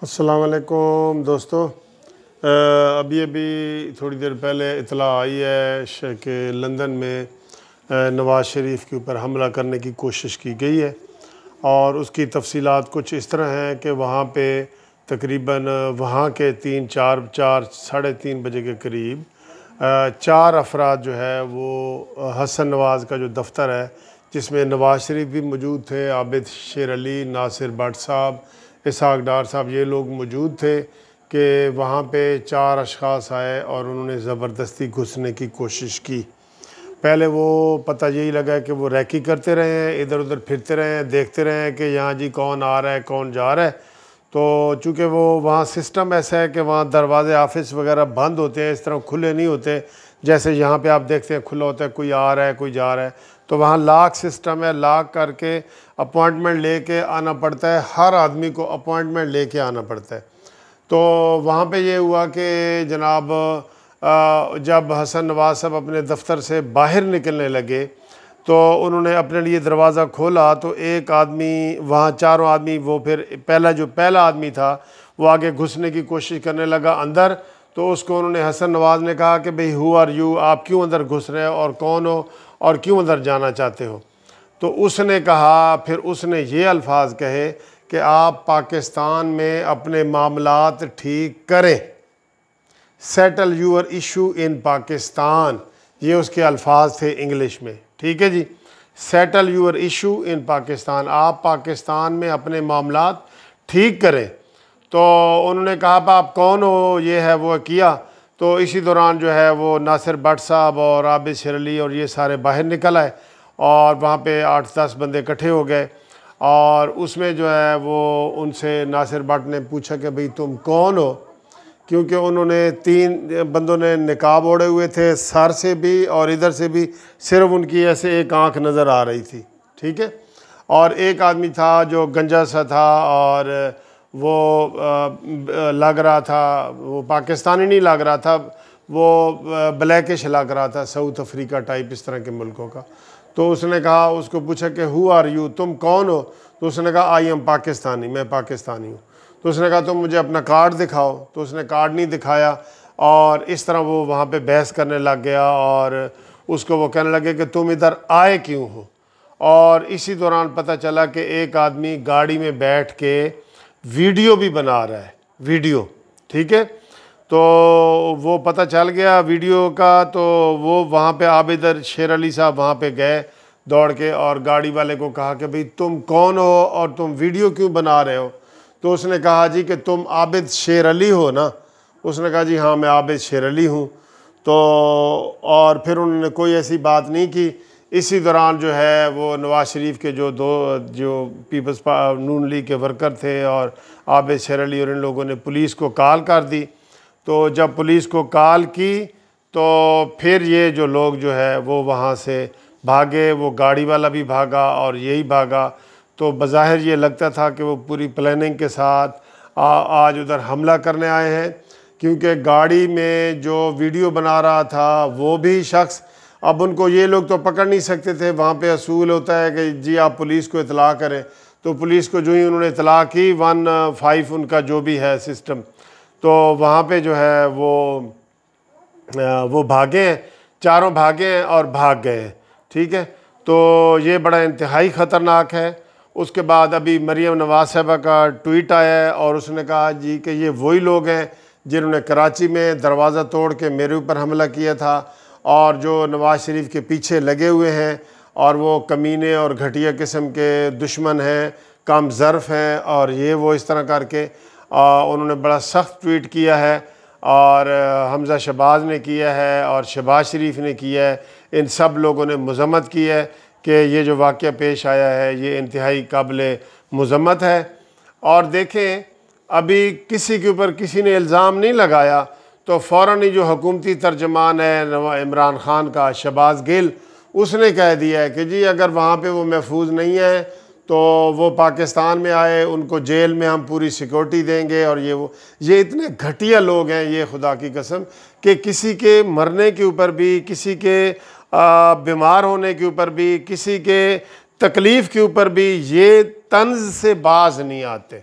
अस्सलाम वालेकुम दोस्तों। अभी थोड़ी देर पहले इतला आई है कि लंदन में नवाज शरीफ के ऊपर हमला करने की कोशिश की गई है और उसकी तफसीलात कुछ इस तरह हैं कि वहाँ पे तकरीबन वहाँ के 3-4 बजे के करीब 4 अफराद जो है वो हसन नवाज का जो दफ्तर है जिसमें नवाज शरीफ भी मौजूद थे, आबिद शेर अली, नासिर भट्ट साहब, इसहाक डार साहब, ये लोग मौजूद थे कि वहाँ पे 4 अशख़ास आए और उन्होंने ज़बरदस्ती घुसने की कोशिश की। पहले वो पता यही लगा कि वो रैकी करते रहे हैं, इधर उधर फिरते रहे हैं, देखते रहे हैं कि यहाँ जी कौन आ रहा है कौन जा रहा है। तो चूँकि वो वहाँ सिस्टम ऐसा है कि वहाँ दरवाज़े ऑफिस वगैरह बंद होते हैं, इस तरह खुले नहीं होते जैसे यहाँ पे आप देखते हैं खुला होता है, कोई आ रहा है कोई जा रहा है। तो वहाँ लॉक सिस्टम है, लॉक करके अपॉइंटमेंट लेके आना पड़ता है, हर आदमी को अपॉइंटमेंट लेके आना पड़ता है। तो वहाँ पे ये हुआ कि जनाब जब हसन नवाज साहब अपने दफ्तर से बाहर निकलने लगे तो उन्होंने अपने लिए दरवाज़ा खोला तो एक आदमी वहाँ, चारों आदमी, वो फिर पहला आदमी था वो आगे घुसने की कोशिश करने लगा अंदर। तो उसको उन्होंने, हसन नवाज ने कहा कि भाई हु आर यू, आप क्यों अंदर घुस रहे हो और कौन हो और क्यों अंदर जाना चाहते हो। तो उसने कहा, फिर उसने ये अल्फाज कहे कि आप पाकिस्तान में अपने मामलात ठीक करें, settle your issue in Pakistan, ये उसके अल्फाज थे इंग्लिश में, ठीक है जी। Settle your issue in Pakistan, आप पाकिस्तान में अपने मामलात ठीक करें। तो उन्होंने कहा आप कौन हो, ये है वो किया। तो इसी दौरान जो है वो नासिर भट्ट साहब और आबिद शेर अली और ये सारे बाहर निकल आए और वहाँ पे 8-10 बंदे इकट्ठे हो गए और उसमें जो है वो उनसे नासिर भट्ट ने पूछा कि भाई तुम कौन हो, क्योंकि उन्होंने 3 बंदों ने निकाब ओढ़े हुए थे, सर से भी और इधर से भी सिर्फ उनकी ऐसे एक आंख नज़र आ रही थी, ठीक है। और एक आदमी था जो गंजा सा था और वो लग रहा था, वो पाकिस्तानी नहीं लग रहा था, वो ब्लैकिश लग रहा था, साउथ अफ्रीका टाइप इस तरह के मुल्कों का। तो उसने कहा, उसको पूछा कि हु आर यू, तुम कौन हो। तो उसने कहा आई एम पाकिस्तानी, मैं पाकिस्तानी हूँ। तो उसने कहा तुम मुझे अपना कार्ड दिखाओ। तो उसने कार्ड नहीं दिखाया और इस तरह वो वहाँ पे बहस करने लग गया और उसको वो कहने लगे कि तुम इधर आए क्यों हो। और इसी दौरान पता चला कि एक आदमी गाड़ी में बैठ के वीडियो भी बना रहा है, वीडियो, ठीक है। तो वो पता चल गया वीडियो का, तो वो वहाँ पे आबिद शेर अली साहब वहाँ पे गए दौड़ के और गाड़ी वाले को कहा कि भाई तुम कौन हो और तुम वीडियो क्यों बना रहे हो। तो उसने कहा जी कि तुम आबिद शेर अली हो ना। उसने कहा जी हाँ मैं आबिद शेर अली हूँ। तो और फिर उन्होंने कोई ऐसी बात नहीं की। इसी दौरान जो है वो नवाज शरीफ के जो पीपल्स नून लीग के वर्कर थे और आबिद शेर अली और इन लोगों ने पुलिस को कॉल कर दी। तो जब पुलिस को कॉल की तो फिर ये जो लोग जो है वो वहाँ से भागे, वो गाड़ी वाला भी भागा और यही भागा। तो बज़ाहिर ये लगता था कि वो पूरी प्लानिंग के साथ आज उधर हमला करने आए हैं, क्योंकि गाड़ी में जो वीडियो बना रहा था वो भी शख्स, अब उनको ये लोग तो पकड़ नहीं सकते थे, वहाँ पे असूल होता है कि जी आप पुलिस को इतला करें। तो पुलिस को जो ही उन्होंने इतला की 15 उनका जो भी है सिस्टम, तो वहाँ पे जो है वो भागे हैं, चारों भागे हैं और भाग गए हैं, ठीक है। तो ये बड़ा इंतहाई ख़तरनाक है। उसके बाद अभी मरीम नवाज साहबा का ट्वीट आया है और उसने कहा जी कि ये वही लोग हैं जिन्होंने कराची में दरवाज़ा तोड़ के मेरे ऊपर हमला किया था और जो नवाज शरीफ के पीछे लगे हुए हैं और वो कमीने और घटिया किस्म के दुश्मन हैं, कम ज़र्फ़ हैं और ये वो इस तरह करके उन्होंने बड़ा सख्त ट्वीट किया है और शहबाज ने किया है और शहबाज शरीफ ने किया है। इन सब लोगों ने मज़म्मत की है कि ये जो वाक़या पेश आया है ये इंतहाई काबिल मज़म्मत है। और देखें अभी किसी के ऊपर किसी ने इल्ज़ाम नहीं लगाया तो फ़ौरन ही जो हुकूमती तर्जमान है इमरान खान का, शहबाज गिल, उसने कह दिया है कि जी अगर वहाँ पे वो महफूज नहीं है तो वो पाकिस्तान में आए, उनको जेल में हम पूरी सिक्योरिटी देंगे और ये इतने घटिया लोग हैं ये खुदा की कसम कि किसी के मरने के ऊपर भी, किसी के बीमार होने के ऊपर भी, किसी के तकलीफ़ के ऊपर भी ये तंज से बाज नहीं आते।